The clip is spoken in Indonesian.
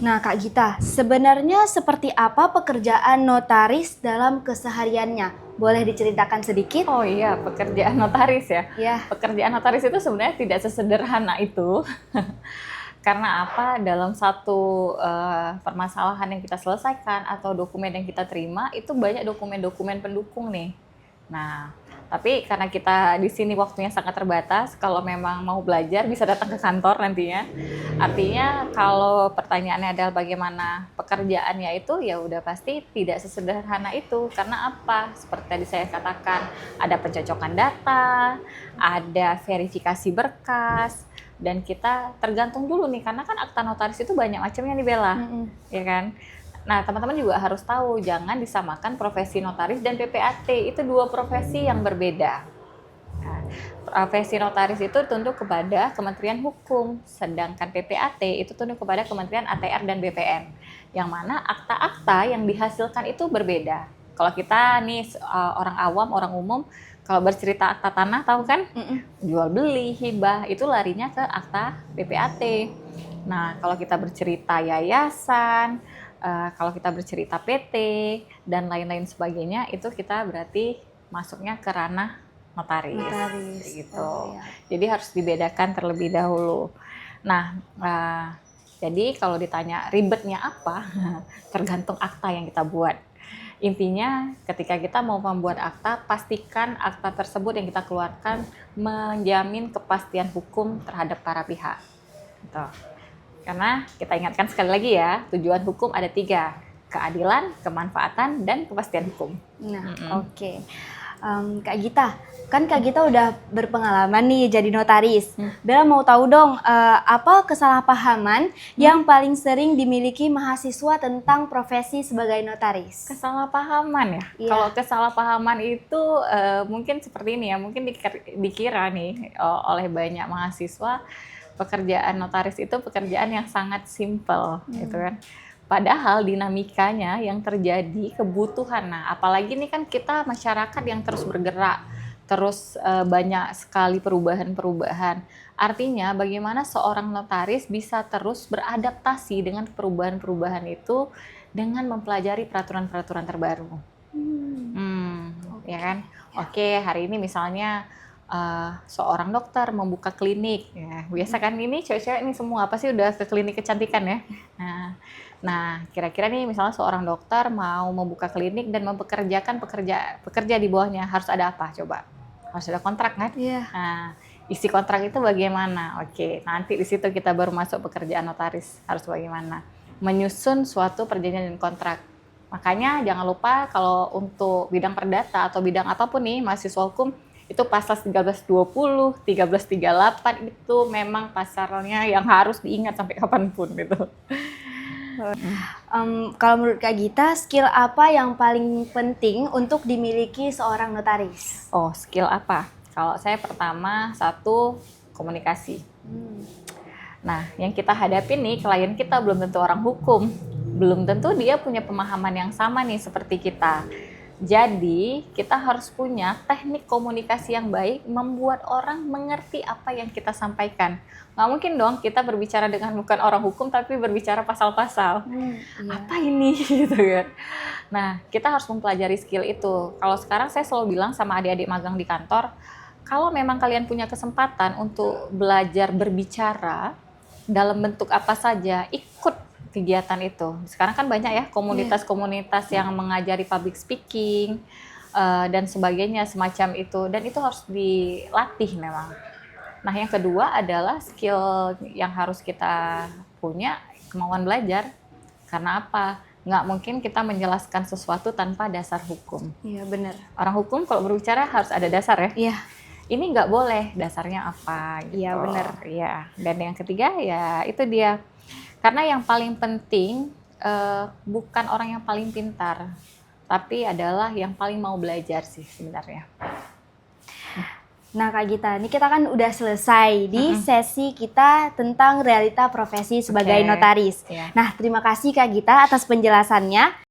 Nah, Kak Gita, sebenarnya seperti apa pekerjaan notaris dalam kesehariannya? Boleh diceritakan sedikit? Oh iya, pekerjaan notaris ya. Ya. Pekerjaan notaris itu sebenarnya tidak sesederhana itu. Karena apa? Dalam satu permasalahan yang kita selesaikan atau dokumen yang kita terima, itu banyak dokumen-dokumen pendukung nih. Nah, tapi karena kita di sini waktunya sangat terbatas, kalau memang mau belajar bisa datang ke kantor nantinya. Artinya kalau pertanyaannya adalah bagaimana pekerjaannya itu, ya udah pasti tidak sesederhana itu. Karena apa? Seperti tadi saya katakan, ada pencocokan data, ada verifikasi berkas, dan kita tergantung dulu nih, karena kan akta notaris itu banyak macamnya nih Bella, ya kan? Nah, teman-teman juga harus tahu, jangan disamakan profesi notaris dan PPAT, itu dua profesi yang berbeda. Nah, profesi notaris itu tunduk kepada Kementerian Hukum, sedangkan PPAT itu tunduk kepada Kementerian ATR dan BPN, yang mana akta-akta yang dihasilkan itu berbeda. Kalau kita nih orang awam, orang umum, kalau bercerita akta tanah, tahu kan? Jual beli, hibah, itu larinya ke akta PPAT. Nah, kalau kita bercerita yayasan, kalau kita bercerita PT dan lain-lain sebagainya, itu kita berarti masuknya ke ranah notaris. Gitu. Oh, iya. Jadi harus dibedakan terlebih dahulu. Nah, jadi kalau ditanya ribetnya apa, tergantung akta yang kita buat. Intinya ketika kita mau membuat akta, pastikan akta tersebut yang kita keluarkan menjamin kepastian hukum terhadap para pihak. Gitu. Karena kita ingatkan sekali lagi ya, tujuan hukum ada 3, keadilan, kemanfaatan, dan kepastian hukum. Nah, oke. Kak Gita, kan Kak Gita udah berpengalaman nih jadi notaris. Bella mau tahu dong, apa kesalahpahaman yang paling sering dimiliki mahasiswa tentang profesi sebagai notaris? Kesalahpahaman ya? Iya. Kalau kesalahpahaman itu mungkin seperti ini ya, mungkin dikira nih oleh banyak mahasiswa, pekerjaan notaris itu pekerjaan yang sangat simple, gitu kan. Padahal dinamikanya yang terjadi, kebutuhan. Nah, apalagi ini kan kita masyarakat yang terus bergerak, terus banyak sekali perubahan-perubahan. Artinya bagaimana seorang notaris bisa terus beradaptasi dengan perubahan-perubahan itu dengan mempelajari peraturan-peraturan terbaru. Ya kan? Oke, hari ini misalnya seorang dokter membuka klinik, ya biasa kan ini cewek-cewek ini semua apa sih udah ke klinik kecantikan ya. Nah kira-kira nih misalnya seorang dokter mau membuka klinik dan mempekerjakan pekerja di bawahnya, harus ada apa coba? Harus ada kontrak kan? Iya. Nah, isi kontrak itu bagaimana? Oke, nanti di situ kita baru masuk pekerjaan notaris, harus bagaimana? Menyusun suatu perjanjian dan kontrak. Makanya jangan lupa kalau untuk bidang perdata atau bidang apapun nih mahasiswa hukum, itu pasal 1320, 1338 itu memang pasalnya yang harus diingat sampai kapanpun gitu. Kalau menurut Kak Gita, skill apa yang paling penting untuk dimiliki seorang notaris? Oh, skill apa? Kalau saya pertama, 1, komunikasi. Nah, yang kita hadapi nih, klien kita belum tentu orang hukum. Belum tentu dia punya pemahaman yang sama nih seperti kita. Jadi, kita harus punya teknik komunikasi yang baik, membuat orang mengerti apa yang kita sampaikan. Nggak mungkin dong kita berbicara dengan bukan orang hukum, tapi berbicara pasal-pasal. Iya. Apa ini? Gitu kan. Nah, kita harus mempelajari skill itu. Kalau sekarang saya selalu bilang sama adik-adik magang di kantor, kalau memang kalian punya kesempatan untuk belajar berbicara, dalam bentuk apa saja, ikut kegiatan itu. Sekarang kan banyak ya komunitas-komunitas yang mengajari public speaking dan sebagainya semacam itu, dan itu harus dilatih memang. Nah, yang kedua adalah skill yang harus kita punya, kemauan belajar. Karena apa? Nggak mungkin kita menjelaskan sesuatu tanpa dasar hukum. Iya, benar. Orang hukum kalau berbicara harus ada dasar ya. Iya. Ini nggak boleh, dasarnya apa gitu. Iya, benar. Iya. Dan yang ketiga ya itu dia. Karena yang paling penting bukan orang yang paling pintar, tapi adalah yang paling mau belajar sih sebenarnya. Nah Kak Gita, ini kita kan udah selesai di sesi kita tentang realita profesi sebagai notaris. Iya. Nah, terima kasih Kak Gita atas penjelasannya.